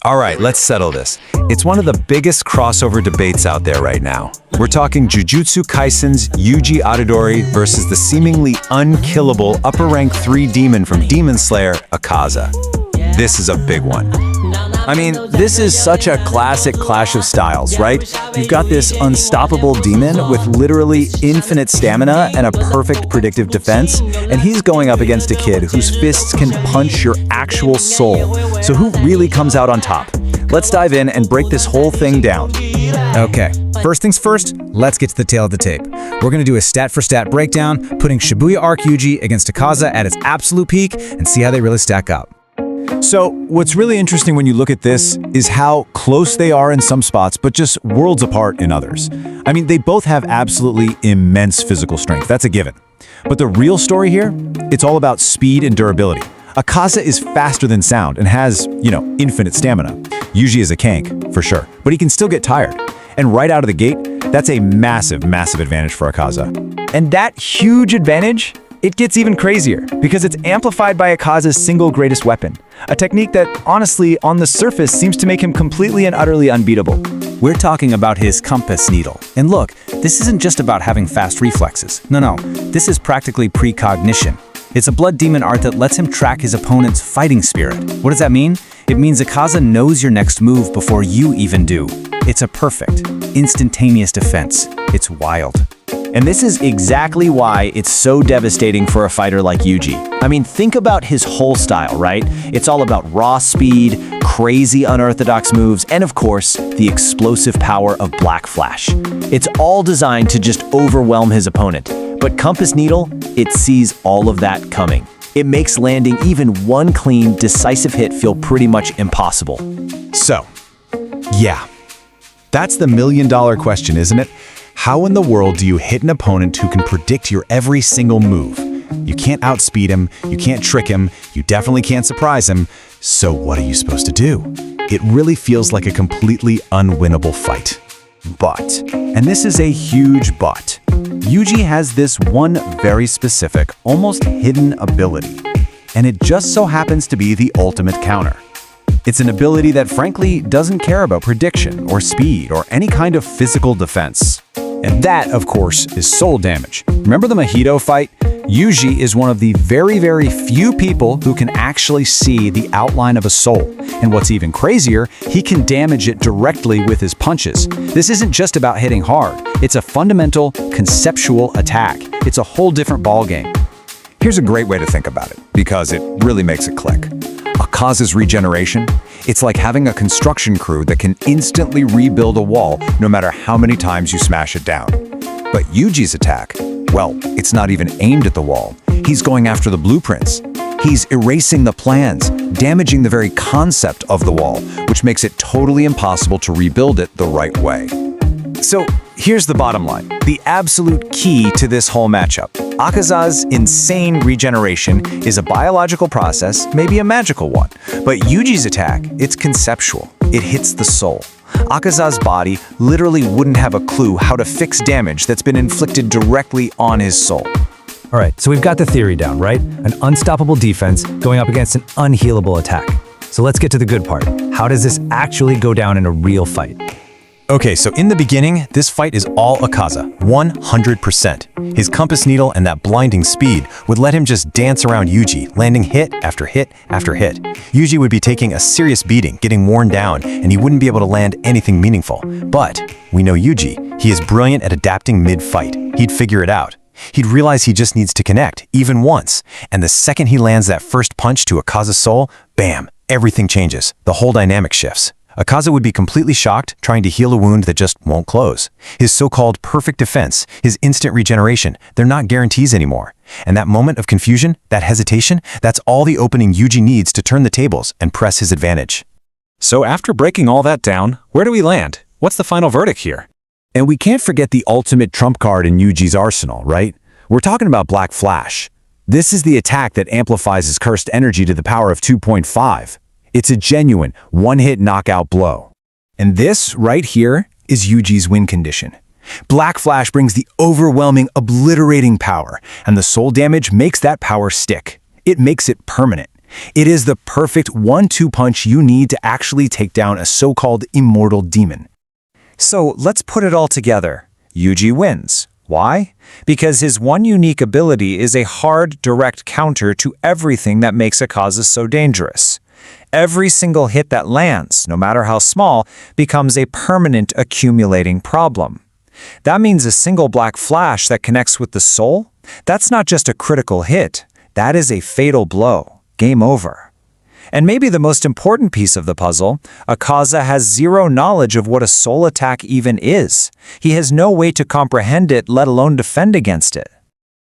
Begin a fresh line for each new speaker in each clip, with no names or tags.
All right, let's settle this. It's one of the biggest crossover debates out there right now. We're talking Jujutsu Kaisen's Yuji Itadori versus the seemingly unkillable upper-rank 3 demon from Demon Slayer, Akaza. This is a big one.
I mean, this is such a classic clash of styles, right? You've got this unstoppable demon with literally infinite stamina and a perfect predictive defense, and he's going up against a kid whose fists can punch your actual soul. So who really comes out on top? Let's dive in and break this whole thing down.
Okay, first things first, let's get to the tail of the tape. We're going to do a stat-for-stat breakdown, putting Shibuya Arc Yuji against Akaza at its absolute peak and see how they really stack up.
So, what's really interesting when you look at this is how close they are in some spots, but just worlds apart in others. I mean, they both have absolutely immense physical strength, that's a given. But the real story here, it's all about speed and durability. Akaza is faster than sound and has, infinite stamina. Yuji is a kank, for sure, but he can still get tired. And right out of the gate, that's a massive, massive advantage for Akaza. And that huge advantage, it gets even crazier because it's amplified by Akaza's single greatest weapon, a technique that, honestly, on the surface seems to make him completely and utterly unbeatable.
We're talking about his compass needle. And look, this isn't just about having fast reflexes. No, this is practically precognition. It's a blood demon art that lets him track his opponent's fighting spirit. What does that mean? It means Akaza knows your next move before you even do. It's a perfect, instantaneous defense. It's wild.
And this is exactly why it's so devastating for a fighter like Yuji. I mean, think about his whole style, right? It's all about raw speed, crazy unorthodox moves, and of course, the explosive power of Black Flash. It's all designed to just overwhelm his opponent. But Compass Needle, it sees all of that coming. It makes landing even one clean, decisive hit feel pretty much impossible.
So, yeah, that's the million-dollar question, isn't it? How in the world do you hit an opponent who can predict your every single move? You can't outspeed him, you can't trick him, you definitely can't surprise him, so what are you supposed to do? It really feels like a completely unwinnable fight. But, and this is a huge but, Yuji has this one very specific, almost hidden ability, and it just so happens to be the ultimate counter. It's an ability that frankly doesn't care about prediction or speed or any kind of physical defense. And that, of course, is soul damage. Remember the Mojito fight? Yuji is one of the very, very few people who can actually see the outline of a soul. And what's even crazier, he can damage it directly with his punches. This isn't just about hitting hard. It's a fundamental, conceptual attack. It's a whole different ballgame. Here's a great way to think about it, because it really makes it click. Akaza's regeneration, it's like having a construction crew that can instantly rebuild a wall no matter how many times you smash it down. But Yuji's attack, well, it's not even aimed at the wall. He's going after the blueprints. He's erasing the plans, damaging the very concept of the wall, which makes it totally impossible to rebuild it the right way. So here's the bottom line, the absolute key to this whole matchup. Akaza's insane regeneration is a biological process, maybe a magical one. But Yuji's attack, it's conceptual. It hits the soul. Akaza's body literally wouldn't have a clue how to fix damage that's been inflicted directly on his soul.
All right, so we've got the theory down, right? An unstoppable defense going up against an unhealable attack. So let's get to the good part. How does this actually go down in a real fight?
Okay, so in the beginning, this fight is all Akaza, 100%. His compass needle and that blinding speed would let him just dance around Yuji, landing hit after hit after hit. Yuji would be taking a serious beating, getting worn down, and he wouldn't be able to land anything meaningful. But we know Yuji. He is brilliant at adapting mid-fight. He'd figure it out. He'd realize he just needs to connect, even once. And the second he lands that first punch to Akaza's soul, bam, everything changes. The whole dynamic shifts. Akaza would be completely shocked, trying to heal a wound that just won't close. His so-called perfect defense, his instant regeneration, they're not guarantees anymore. And that moment of confusion, that hesitation, that's all the opening Yuji needs to turn the tables and press his advantage. So after breaking all that down, where do we land? What's the final verdict here? And we can't forget the ultimate trump card in Yuji's arsenal, right? We're talking about Black Flash. This is the attack that amplifies his cursed energy to the power of 2.5. It's a genuine, one-hit knockout blow. And this, right here, is Yuji's win condition. Black Flash brings the overwhelming, obliterating power, and the soul damage makes that power stick. It makes it permanent.
It is the perfect 1-2 punch you need to actually take down a so-called immortal demon.
So let's put it all together. Yuji wins. Why? Because his one unique ability is a hard, direct counter to everything that makes Akaza so dangerous. Every single hit that lands, no matter how small, becomes a permanent accumulating problem. That means a single black flash that connects with the soul? That's not just a critical hit. That is a fatal blow. Game over. And maybe the most important piece of the puzzle, Akaza has zero knowledge of what a soul attack even is. He has no way to comprehend it, let alone defend against it.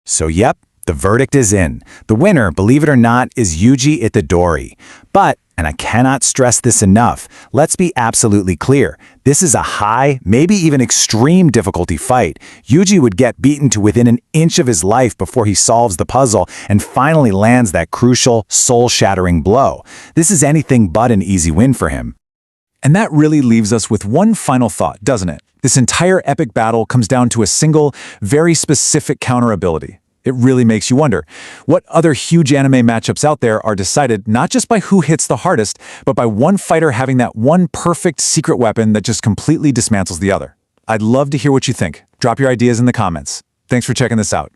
So yep, the verdict is in. The winner, believe it or not, is Yuji Itadori. But, and I cannot stress this enough, let's be absolutely clear. This is a high, maybe even extreme difficulty fight. Yuji would get beaten to within an inch of his life before he solves the puzzle and finally lands that crucial, soul-shattering blow. This is anything but an easy win for him.
And that really leaves us with one final thought, doesn't it? This entire epic battle comes down to a single, very specific counter ability. It really makes you wonder, what other huge anime matchups out there are decided not just by who hits the hardest, but by one fighter having that one perfect secret weapon that just completely dismantles the other? I'd love to hear what you think. Drop your ideas in the comments. Thanks for checking this out.